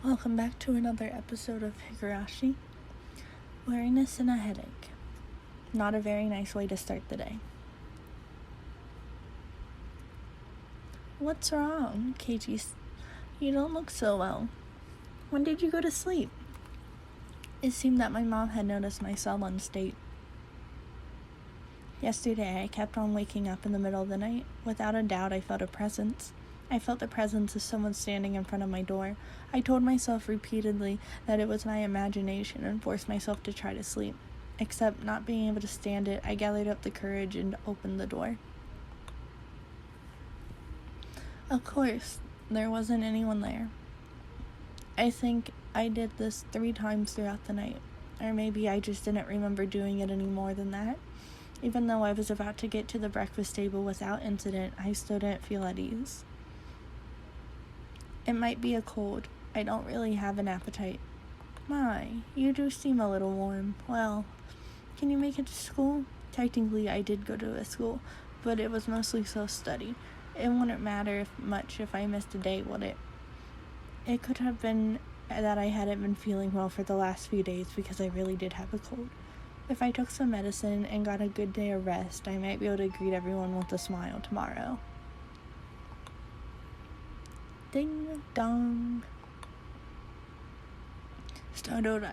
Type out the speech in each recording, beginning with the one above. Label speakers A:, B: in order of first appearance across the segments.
A: Welcome back to another episode of Higuashi. Weariness and a headache. Not a very nice way to start the day. What's wrong, KG? You don't look so well. When did you go to sleep? It seemed that my mom had noticed my sullen state. Yesterday, I kept on waking up in the middle of the night. Without a doubt, I felt a presence. I felt the presence of someone standing in front of my door. I told myself repeatedly that it was my imagination and forced myself to try to sleep. Except not being able to stand it, I gathered up the courage and opened the door. Of course, there wasn't anyone there. I think I did this 3 times throughout the night. Or maybe I just didn't remember doing it any more than that. Even though I was about to get to the breakfast table without incident, I still didn't feel at ease. It might be a cold. I don't really have an appetite. My, you do seem a little warm. Well, can you make it to school? Technically, I did go to a school, but it was mostly self-study. It wouldn't matter much if I missed a day, would it? It could have been that I hadn't been feeling well for the last few days because I really did have a cold. If I took some medicine and got a good day of rest, I might be able to greet everyone with a smile tomorrow. Ding dong. Startled,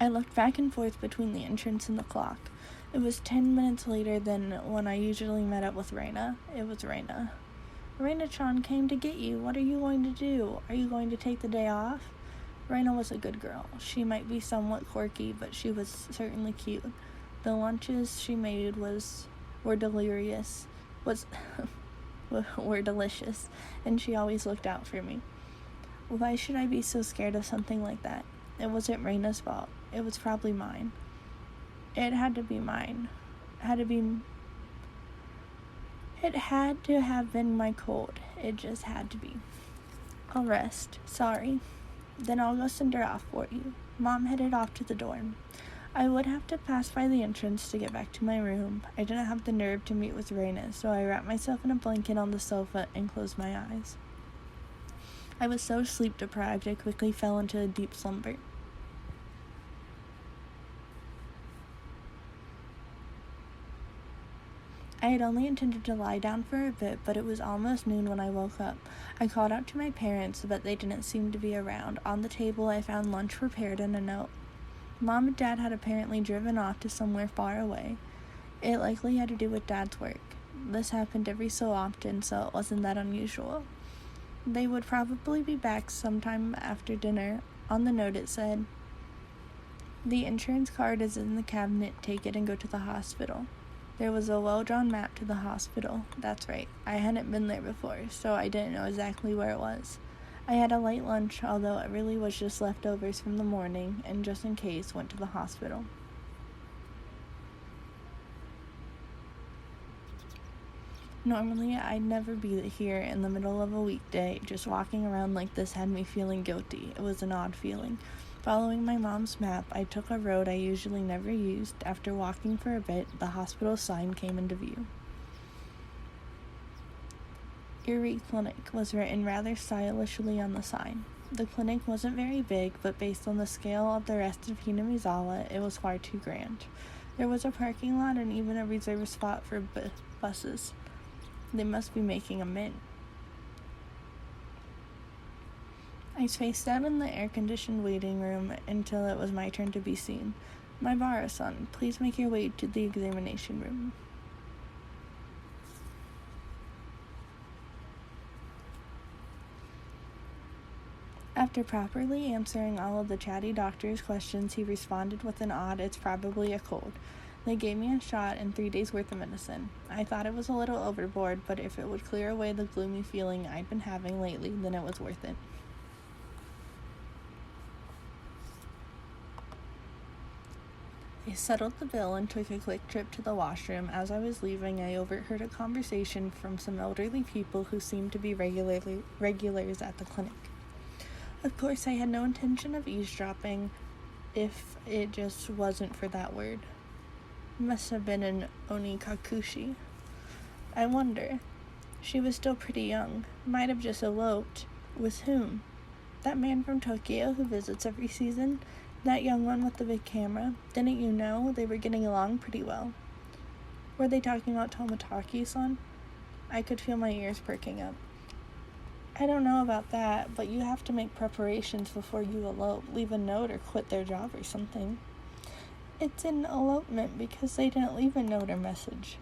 A: I looked back and forth between the entrance and the clock. It was 10 minutes later than when I usually met up with Reina. It was Reina. Reina-chan came to get you. What are you going to do? Are you going to take the day off? Reina was a good girl. She might be somewhat quirky, but she was certainly cute. The lunches she made were delirious. Were delicious, and she always looked out for me. Why should I be so scared of something like that? It wasn't Reina's fault. It was probably mine. It had to be mine. It had to have been my cold. It just had to be. I'll rest. Sorry. Then I'll go send her off for you. Mom headed off to the dorm. I would have to pass by the entrance to get back to my room. I didn't have the nerve to meet with Reina, so I wrapped myself in a blanket on the sofa and closed my eyes. I was so sleep-deprived I quickly fell into a deep slumber. I had only intended to lie down for a bit, but it was almost noon when I woke up. I called out to my parents, but they didn't seem to be around. On the table, I found lunch prepared and a note. Mom and Dad had apparently driven off to somewhere far away. It likely had to do with Dad's work. This happened every so often, so it wasn't that unusual. They would probably be back sometime after dinner. On the note it said, "The insurance card is in the cabinet. Take it and go to the hospital." There was a well-drawn map to the hospital. That's right. I hadn't been there before, so I didn't know exactly where it was. I had a light lunch, although it really was just leftovers from the morning, and just in case, went to the hospital. Normally, I'd never be here in the middle of a weekday. Just walking around like this had me feeling guilty. It was an odd feeling. Following my mom's map, I took a road I usually never used. After walking for a bit, the hospital sign came into view. Erie Clinic was written rather stylishly on the sign. The clinic wasn't very big, but based on the scale of the rest of Hinamizawa, it was far too grand. There was a parking lot and even a reserved spot for buses. They must be making a mint. I spaced out in the air-conditioned waiting room until it was my turn to be seen. "Maibara-san, please make your way to the examination room." After properly answering all of the chatty doctor's questions, he responded with an odd, "It's probably a cold." They gave me a shot and 3 days worth of medicine. I thought it was a little overboard, but if it would clear away the gloomy feeling I'd been having lately, then it was worth it. I settled the bill and took a quick trip to the washroom. As I was leaving, I overheard a conversation from some elderly people who seemed to be regulars at the clinic. Of course, I had no intention of eavesdropping if it just wasn't for that word. Must have been an onikakushi. I wonder. She was still pretty young. Might have just eloped. With whom? That man from Tokyo who visits every season? That young one with the big camera? Didn't you know they were getting along pretty well? Were they talking about Tomotaki-san? I could feel my ears perking up. I don't know about that, but you have to make preparations before you elope, leave a note or quit their job or something. It's an elopement because they didn't leave a note or message.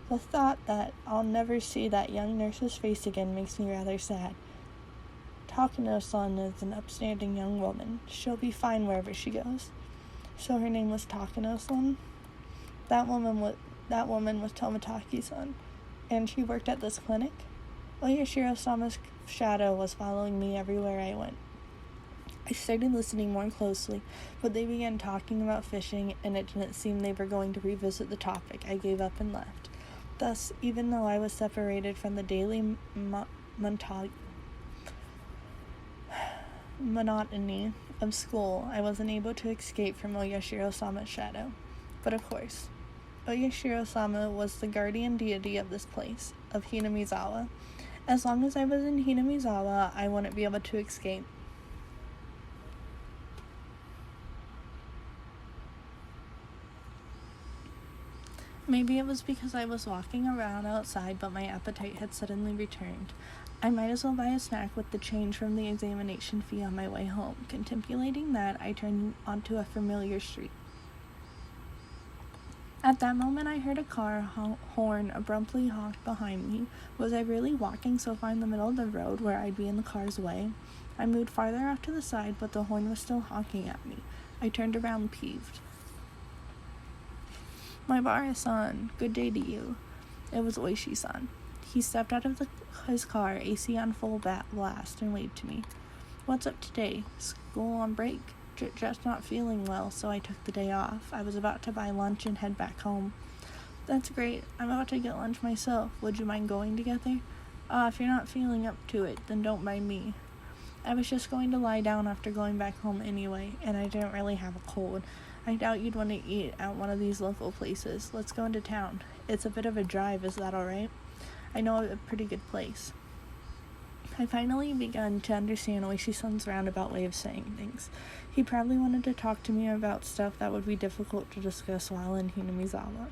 A: The thought that I'll never see that young nurse's face again makes me rather sad. Takano-san is an upstanding young woman. She'll be fine wherever she goes. So her name was Takano-san? That woman was Tomotaki-san, and she worked at this clinic? Oyashiro-sama's shadow was following me everywhere I went. I started listening more closely, but they began talking about fishing, and it didn't seem they were going to revisit the topic. I gave up and left. Thus, even though I was separated from the daily monotony of school, I wasn't able to escape from Oyashiro-sama's shadow. But of course, Oyashiro-sama was the guardian deity of this place, of Hinamizawa. As long as I was in Hinamizawa, I wouldn't be able to escape. Maybe it was because I was walking around outside, but my appetite had suddenly returned. I might as well buy a snack with the change from the examination fee on my way home. Contemplating that, I turned onto a familiar street. At that moment, I heard a car horn abruptly honked behind me. Was I really walking so far in the middle of the road where I'd be in the car's way? I moved farther off to the side, but the horn was still honking at me. I turned around, peeved. My Bara-san, good day to you. It was Oishi-san. He stepped out of his car, AC on full blast, and waved to me. What's up today? School on break? Just not feeling well, so I took the day off. I was about to buy lunch and head back home. That's great. I'm about to get lunch myself. Would you mind going together? If you're not feeling up to it, then don't mind me. I was just going to lie down after going back home anyway, and I didn't really have a cold. I doubt you'd want to eat at one of these local places. Let's go into town. It's a bit of a drive, is that alright? I know a pretty good place. I finally began to understand Oishi-san's roundabout way of saying things. He probably wanted to talk to me about stuff that would be difficult to discuss while in Hinamizawa.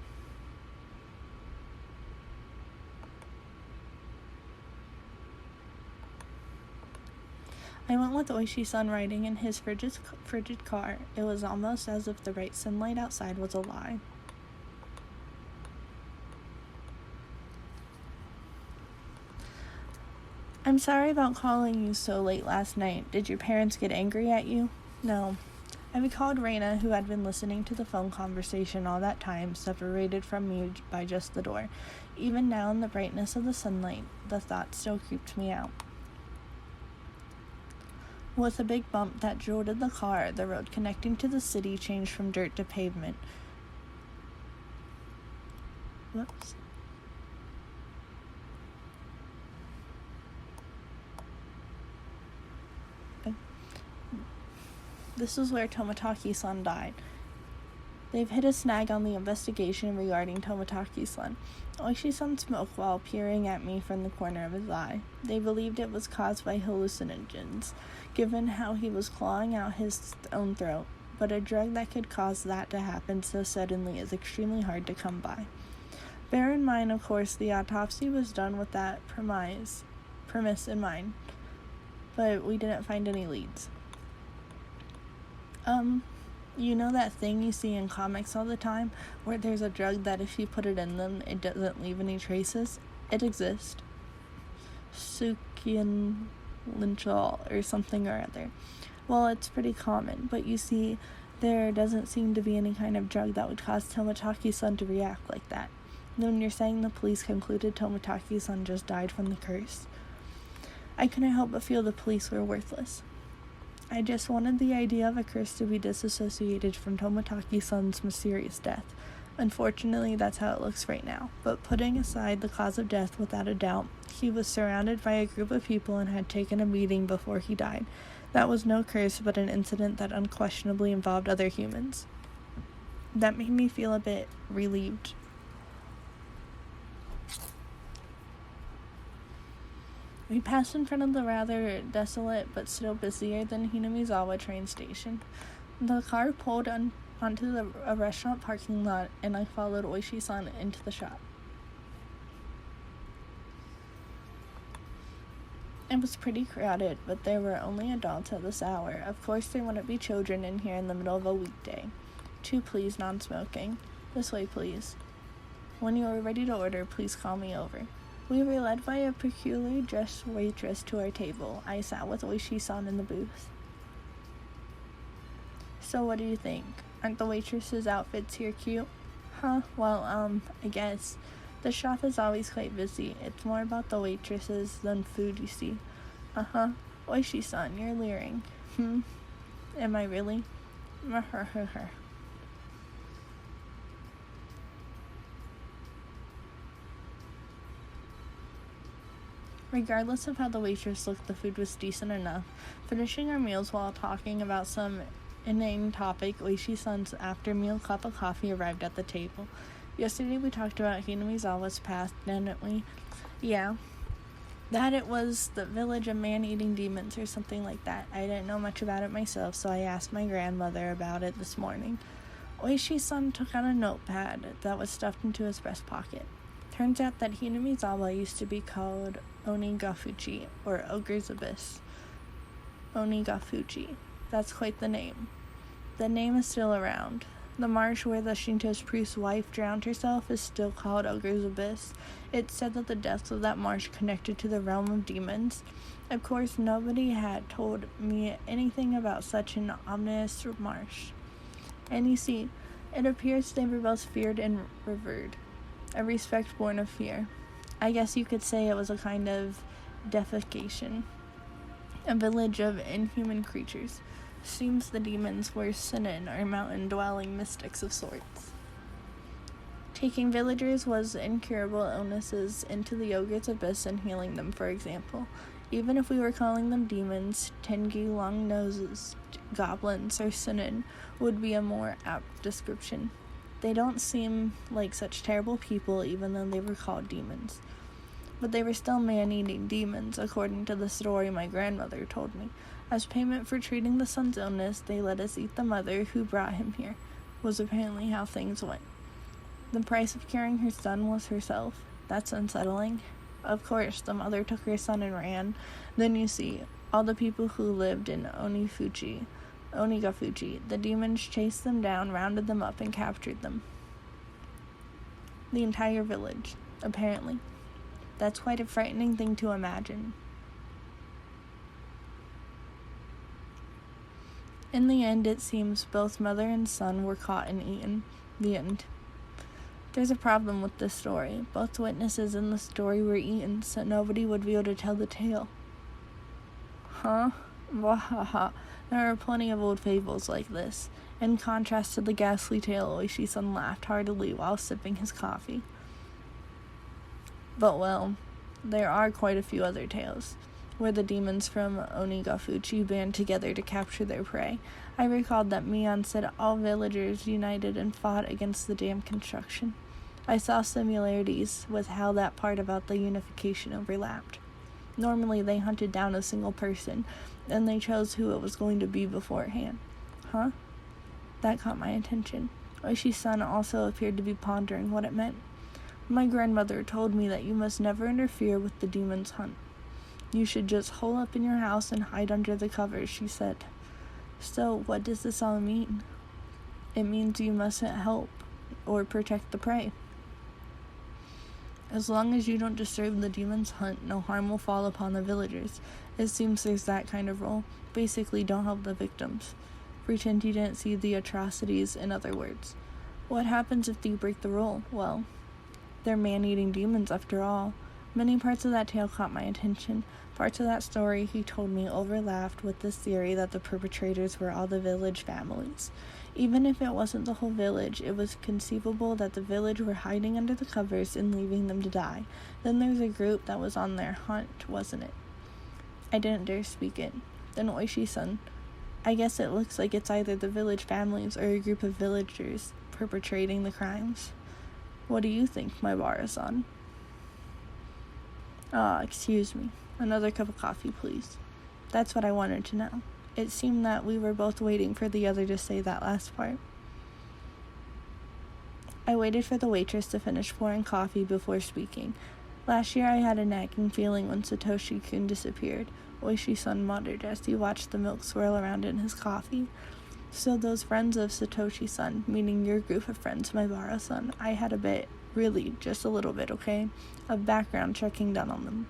A: I went with Oishi-san riding in his frigid car. It was almost as if the bright sunlight outside was a lie. I'm sorry about calling you so late last night. Did your parents get angry at you? No. I recalled Reina, who had been listening to the phone conversation all that time, separated from me by just the door. Even now in the brightness of the sunlight, the thought still creeped me out. With a big bump that jolted the car, the road connecting to the city changed from dirt to pavement. Whoops. This is where Tomotaki-san died. They've hit a snag on the investigation regarding Tomotaki-san. Oishi-san smoked while peering at me from the corner of his eye. They believed it was caused by hallucinogens, given how he was clawing out his own throat, but a drug that could cause that to happen so suddenly is extremely hard to come by. Bear in mind, of course, the autopsy was done with that premise in mind, but we didn't find any leads. You know that thing you see in comics all the time, where there's a drug that if you put it in them, it doesn't leave any traces? It exists. Sukian Lynchol or something or other. Well, it's pretty common, but you see, there doesn't seem to be any kind of drug that would cause Tomotaki-san to react like that. Then you're saying the police concluded Tomotaki-san just died from the curse? I couldn't help but feel the police were worthless. I just wanted the idea of a curse to be disassociated from Tomotaki-san's mysterious death. Unfortunately, that's how it looks right now. But putting aside the cause of death, without a doubt, he was surrounded by a group of people and had taken a beating before he died. That was no curse, but an incident that unquestionably involved other humans. That made me feel a bit relieved. We passed in front of the rather desolate but still busier than Hinamizawa train station. The car pulled onto a restaurant parking lot, and I followed Oishi-san into the shop. It was pretty crowded, but there were only adults at this hour. Of course, there wouldn't be children in here in the middle of a weekday. 2, please, non-smoking. This way, please. When you are ready to order, please call me over. We were led by a peculiarly dressed waitress to our table. I sat with Oishi-san in the booth. So what do you think? Aren't the waitresses' outfits here cute? Huh? Well, I guess. The shop is always quite busy. It's more about the waitresses than food, you see. Uh-huh. Oishi-san, you're leering. Am I really? Regardless of how the waitress looked, the food was decent enough. Finishing our meals while talking about some inane topic, Oishi-san's after-meal cup of coffee arrived at the table. Yesterday we talked about Hinamizawa's past, didn't we? Yeah. That it was the village of man-eating demons or something like that. I didn't know much about it myself, so I asked my grandmother about it this morning. Oishi-san took out a notepad that was stuffed into his breast pocket. Turns out that Hinamizawa used to be called Onigafuchi, or Ogre's Abyss. Onigafuchi. That's quite the name. The name is still around. The marsh where the Shinto priest's wife drowned herself is still called Ogre's Abyss. It's said that the depths of that marsh connected to the realm of demons. Of course, nobody had told me anything about such an ominous marsh. And you see, it appears they were both feared and revered. A respect born of fear. I guess you could say it was a kind of deification. A village of inhuman creatures. Seems the demons were Sinin, or mountain-dwelling mystics of sorts. Taking villagers was incurable illnesses into the Ogre's Abyss and healing them, for example. Even if we were calling them demons, Tengi, long noses, goblins, or Sinin would be a more apt description. They don't seem like such terrible people, even though they were called demons. But they were still man-eating demons, according to the story my grandmother told me. As payment for treating the son's illness, they let us eat the mother who brought him here, was apparently how things went. The price of curing her son was herself. That's unsettling. Of course, the mother took her son and ran. Then you see, all the people who lived in Onigafuchi, the demons chased them down, rounded them up, and captured them. The entire village, apparently. That's quite a frightening thing to imagine. In the end, it seems both mother and son were caught and eaten. The end. There's a problem with this story. Both witnesses in the story were eaten, so nobody would be able to tell the tale. Huh? Wahaha. There are plenty of old fables like this. In contrast to the ghastly tale, Oishi-san laughed heartily while sipping his coffee. But well, there are quite a few other tales, where the demons from Onigafuchi band together to capture their prey. I recalled that Mion said all villagers united and fought against the dam construction. I saw similarities with how that part about the unification overlapped. Normally they hunted down a single person, and they chose who it was going to be beforehand. Huh? That caught my attention. Oishi-san also appeared to be pondering what it meant. My grandmother told me that you must never interfere with the demon's hunt. You should just hole up in your house and hide under the covers, she said. So, what does this all mean? It means you mustn't help or protect the prey. As long as you don't disturb the demon's hunt, no harm will fall upon the villagers. It seems there's that kind of rule. Basically, don't help the victims. Pretend you didn't see the atrocities, in other words. What happens if you break the rule? Well, they're man-eating demons after all. Many parts of that tale caught my attention. Parts of that story he told me overlapped with this theory that the perpetrators were all the village families. Even if it wasn't the whole village, it was conceivable that the village were hiding under the covers and leaving them to die. Then there's a group that was on their hunt, wasn't it? I didn't dare speak it. Then Oishi-san, I guess it looks like it's either the village families or a group of villagers perpetrating the crimes. What do you think, my Bara-san? Excuse me. Another cup of coffee, please. That's what I wanted to know. It seemed that we were both waiting for the other to say that last part. I waited for the waitress to finish pouring coffee before speaking. Last year I had a nagging feeling when Satoshi-kun disappeared, Oishi-san muttered as he watched the milk swirl around in his coffee. So those friends of Satoshi-san, meaning your group of friends, Maibara-san, I had a bit, really, just a little bit, okay, of background checking done on them.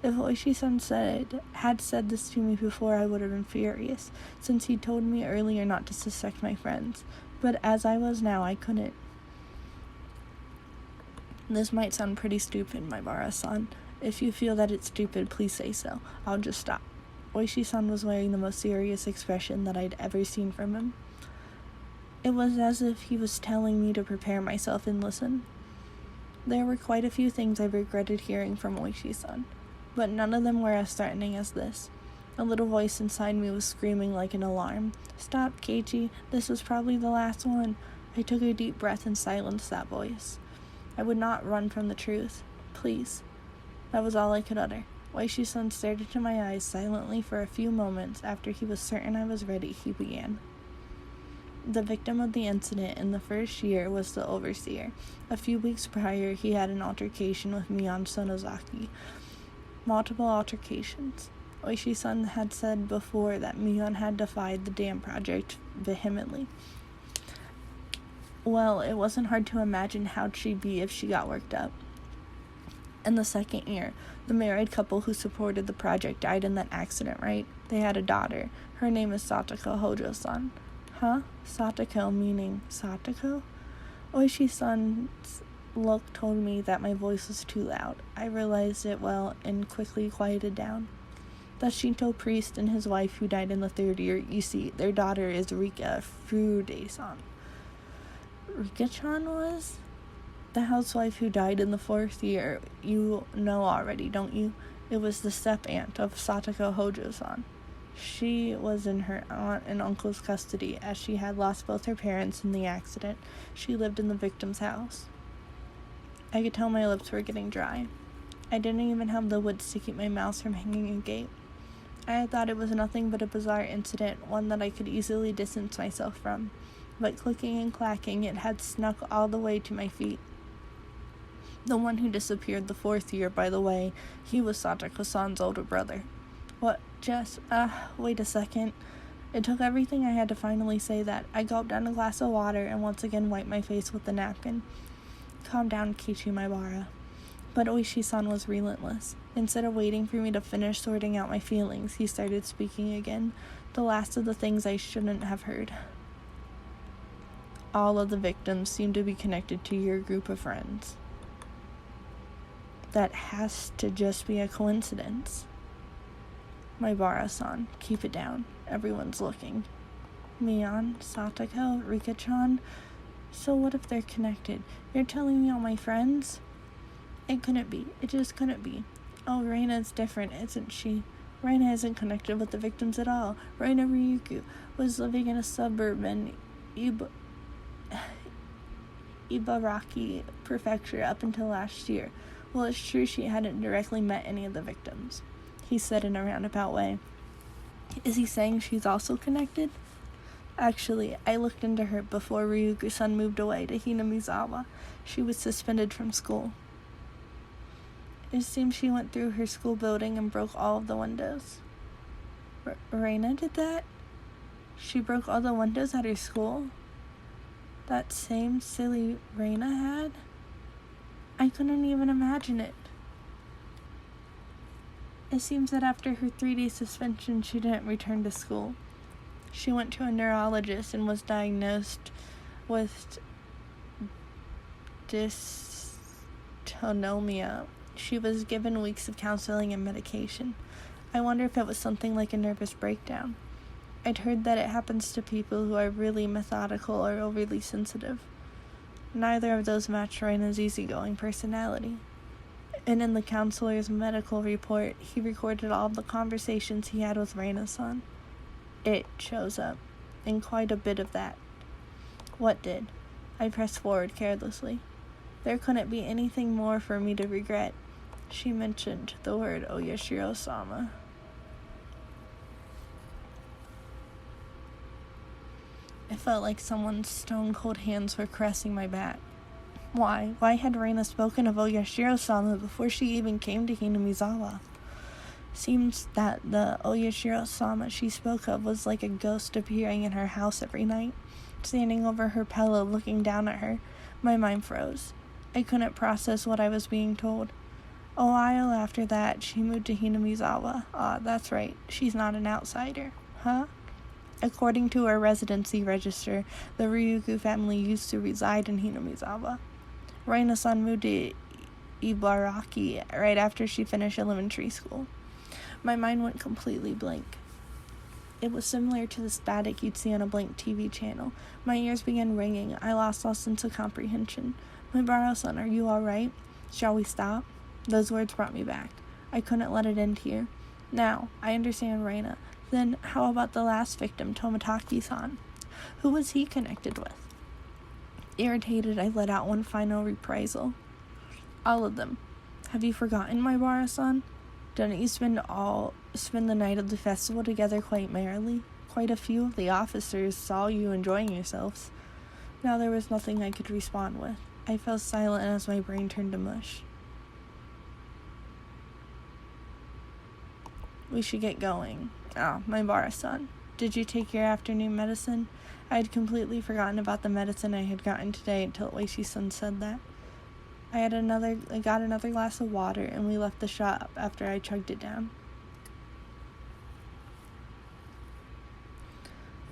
A: If Oishi-san had said this to me before, I would have been furious, since he told me earlier not to suspect my friends. But as I was now, I couldn't. This might sound pretty stupid, Maibara-san. If you feel that it's stupid, please say so. I'll just stop. Oishi-san was wearing the most serious expression that I'd ever seen from him. It was as if he was telling me to prepare myself and listen. There were quite a few things I regretted hearing from Oishi-san, but none of them were as threatening as this. A little voice inside me was screaming like an alarm. Stop, Keiichi. This was probably the last one. I took a deep breath and silenced that voice. I would not run from the truth. Please. That was all I could utter. Oishi-san stared into my eyes silently for a few moments. After he was certain I was ready, he began. The victim of the incident in the first year was the overseer. A few weeks prior, he had an altercation with Mion Sonozaki. Multiple altercations. Oishi-san had said before that Mion had defied the dam project vehemently. Well, it wasn't hard to imagine how'd she be if she got worked up. In the second year, the married couple who supported the project died in that accident, right? They had a daughter. Her name is Satoko Hojo-san. Huh? Satoko meaning Satoko? Oishi-san's look told me that my voice was too loud. I realized it well and quickly quieted down. The Shinto priest and his wife who died in the third year, you see, their daughter is Rika Furude-san. Rika-chan was? The housewife who died in the fourth year, you know already, don't you? It was the step-aunt of Satoko Hojo-san. She was in her aunt and uncle's custody, as she had lost both her parents in the accident. She lived in the victim's house. I could tell my lips were getting dry. I didn't even have the wits to keep my mouth from hanging agape. I had thought it was nothing but a bizarre incident, one that I could easily distance myself from. But clicking and clacking, it had snuck all the way to my feet. The one who disappeared the fourth year, by the way, he was Satoko-san's older brother. What? Jess? Wait a second. It took everything I had to finally say that. I gulped down a glass of water and once again wiped my face with the napkin. Calm down, Keiichi Maibara. But Oishi-san was relentless. Instead of waiting for me to finish sorting out my feelings, he started speaking again, the last of the things I shouldn't have heard. All of the victims seem to be connected to your group of friends. That has to just be a coincidence. Maibara-san, keep it down. Everyone's looking. Mion, Satoko, Rika-chan. So what if they're connected? You're telling me all my friends? It couldn't be. It just couldn't be. Oh, Reina's different, isn't she? Reina isn't connected with the victims at all. Reina Ryuku was living in a suburb in Ibaraki Prefecture up until last year. Well, it's true she hadn't directly met any of the victims, he said in a roundabout way. Is he saying she's also connected? Actually, I looked into her before Ryugu-san moved away to Hinamizawa. She was suspended from school. It seems she went through her school building and broke all of the windows. Reina did that? She broke all the windows at her school? That same silly Reina had? I couldn't even imagine it. It seems that after her 3-day suspension, she didn't return to school. She went to a neurologist and was diagnosed with dysautonomia. She was given weeks of counseling and medication. I wonder if it was something like a nervous breakdown. I'd heard that it happens to people who are really methodical or overly sensitive. Neither of those matched Reina's easygoing personality. And in the counselor's medical report, he recorded all of the conversations he had with Reina-san. It shows up, and quite a bit of that. What did? I pressed forward carelessly. There couldn't be anything more for me to regret. She mentioned the word Oyashiro-sama. It felt like someone's stone-cold hands were caressing my back. Why? Why had Reina spoken of Oyashiro-sama before she even came to Hinamizawa? Seems that the Oyashiro-sama she spoke of was like a ghost appearing in her house every night, standing over her pillow looking down at her. My mind froze. I couldn't process what I was being told. A while after that, she moved to Hinamizawa. That's right, she's not an outsider. Huh? According to her residency register, the Ryugu family used to reside in Hinamizawa. Reina-san moved to Ibaraki right after she finished elementary school. My mind went completely blank. It was similar to the static you'd see on a blank TV channel. My ears began ringing. I lost all sense of comprehension. Mibaro-san, are you all right? Shall we stop? Those words brought me back. I couldn't let it end here. Now, I understand Reina. Then, how about the last victim, Toмотaki-san? Who was he connected with? Irritated, I let out one final reprisal. All of them. Have you forgotten, Mibaro-san? Didn't you spend the night of the festival together quite merrily? Quite a few of the officers saw you enjoying yourselves. Now there was nothing I could respond with. I fell silent as my brain turned to mush. We should get going. Mibaro-san, did you take your afternoon medicine? I had completely forgotten about the medicine I had gotten today until Oishi-san said that. I got another glass of water, and we left the shop after I chugged it down.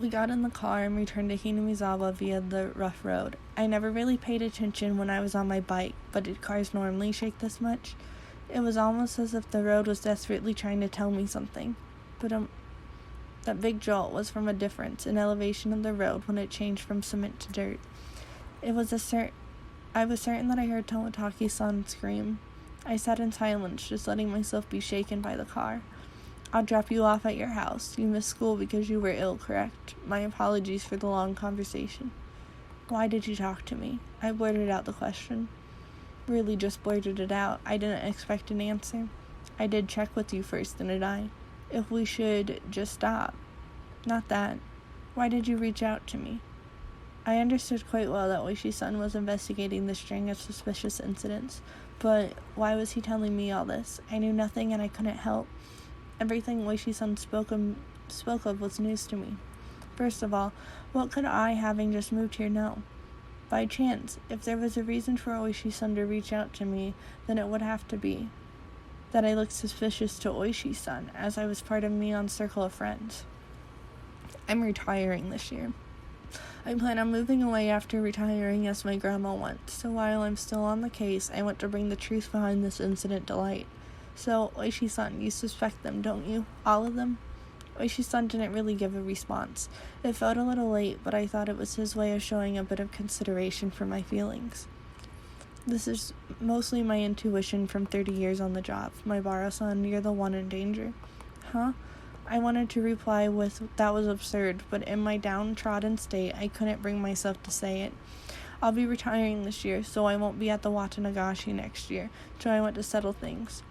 A: We got in the car and returned to Hinamizawa via the rough road. I never really paid attention when I was on my bike, but did cars normally shake this much? It was almost as if the road was desperately trying to tell me something. But that big jolt was from a difference in elevation of the road when it changed from cement to dirt. I was certain that I heard Toмотaki-san scream. I sat in silence, just letting myself be shaken by the car. I'll drop you off at your house. You missed school because you were ill, correct? My apologies for the long conversation. Why did you talk to me? I blurted out the question. Really just blurted it out. I didn't expect an answer. I did check with you first, didn't I? If we should just stop. Not that. Why did you reach out to me? I understood quite well that Oishi-san was investigating the string of suspicious incidents, but why was he telling me all this? I knew nothing and I couldn't help. Everything Oishi-san spoke of was news to me. First of all, what could I, having just moved here, know? By chance, if there was a reason for Oishi-san to reach out to me, then it would have to be that I looked suspicious to Oishi-san, as I was part of Mion's circle of friends. I'm retiring this year. I plan on moving away after retiring as my grandma went, so while I'm still on the case, I want to bring the truth behind this incident to light. So, Oishi-san, you suspect them, don't you? All of them? Oishi-san didn't really give a response. It felt a little late, but I thought it was his way of showing a bit of consideration for my feelings. This is mostly my intuition from 30 years on the job. Mibaro-san, you're the one in danger. Huh? I wanted to reply with, that was absurd, but in my downtrodden state, I couldn't bring myself to say it. I'll be retiring this year, so I won't be at the Watanagashi next year, so I want to settle things.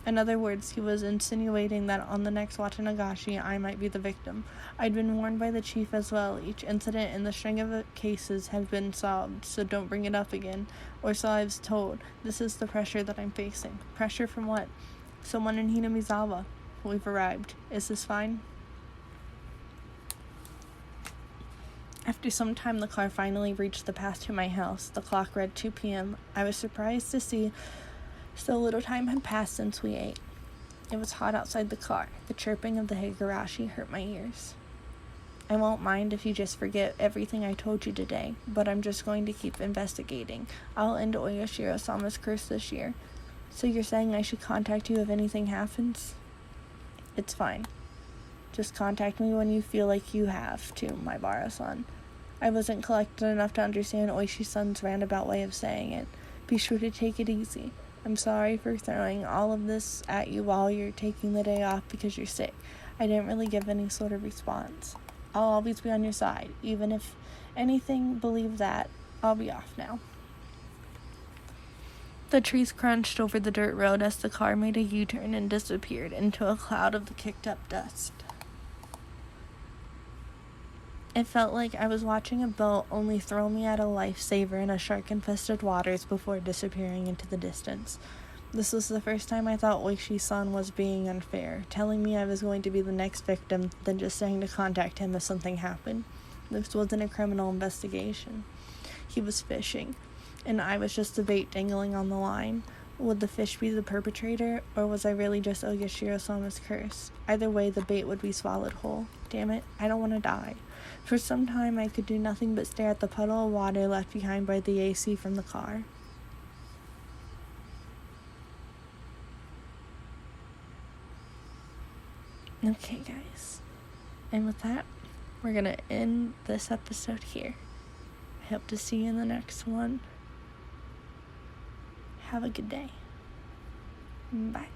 A: In other words, he was insinuating that on the next Watanagashi, I might be the victim. I'd been warned by the chief as well. Each incident in the string of cases had been solved, so don't bring it up again. Or so I was told. This is the pressure that I'm facing. Pressure from what? Someone in Hinamizawa. We've arrived. Is this fine? After some time, the car finally reached the path to my house. The clock read 2 p.m. I was surprised to see so little time had passed since we ate. It was hot outside the car. The chirping of the Higuashi hurt my ears. I won't mind if you just forget everything I told you today, but I'm just going to keep investigating. I'll end Oyashiro-sama's curse this year. So you're saying I should contact you if anything happens? It's fine. Just contact me when you feel like you have to, Mibaro-san. I wasn't collected enough to understand Oishi-san's roundabout way of saying it. Be sure to take it easy. I'm sorry for throwing all of this at you while you're taking the day off because you're sick. I didn't really give any sort of response. I'll always be on your side. Even if anything, believe that. I'll be off now. The trees crunched over the dirt road as the car made a U-turn and disappeared into a cloud of the kicked-up dust. It felt like I was watching a boat only throw me at a lifesaver in a shark-infested waters before disappearing into the distance. This was the first time I thought Oishi-san was being unfair, telling me I was going to be the next victim, then just saying to contact him if something happened. This wasn't a criminal investigation. He was fishing, and I was just a bait dangling on the line. Would the fish be the perpetrator, or was I really just Ogashiro-sama's curse? Either way, the bait would be swallowed whole. Damn it, I don't want to die. For some time, I could do nothing but stare at the puddle of water left behind by the AC from the car. Okay, guys. And with that, we're going to end this episode here. I hope to see you in the next one. Have a good day. Bye.